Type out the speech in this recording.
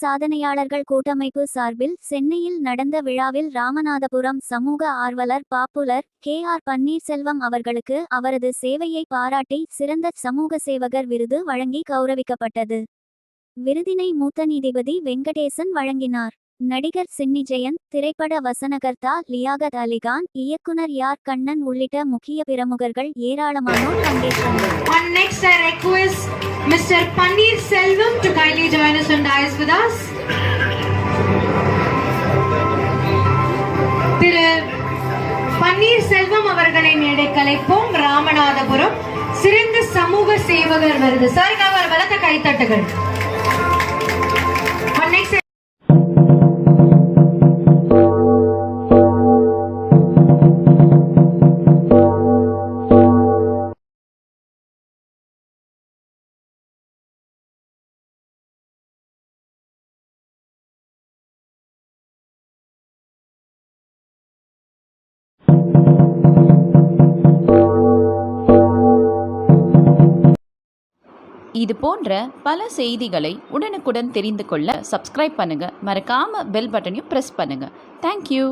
சாதனையாளர்கள் கூட்டமைப்பு சார்பில் சென்னையில் நடந்த விழாவில் ராமநாதபுரம் சமூக ஆர்வலர் பாப்புலர் KR பன்னீர்செல்வம் அவர்களுக்கு அவரது சேவையை பாராட்டி சிறந்த சமூக சேவகர் விருது வழங்கி கௌரவிக்கப்பட்டது. விருதினை மூத்த நீதிபதி வெங்கடேசன் வழங்கினார். நடிகர் சின்னி ஜெயந்த், திரைப்பட வசனகர்த்தா லியாகத் அலிகான், இயக்குனர் யார் கண்ணன் உள்ளிட்ட முக்கிய பிரமுகர்கள் ஏராளமானோர் பங்கேற்றனர். Next I request Mr. Pannirselvam to kindly join us on dais with us. திரு பன்னீர்செல்வம் அவர்களை மேடைக்கு அழைப்போம். ராமநாதபுரம் சிறந்த சமூக சேவகர் விருது. சார் அவர் பலத்த கைத்தட்டுகள். இது போன்ற பல செய்திகளை உடனுக்குடன் தெரிந்து கொள்ள சப்ஸ்கிரைப் பண்ணுங்க. மறக்காம பெல் பட்டனையும் பிரஸ் பண்ணுங்க. தேங்க்யூ.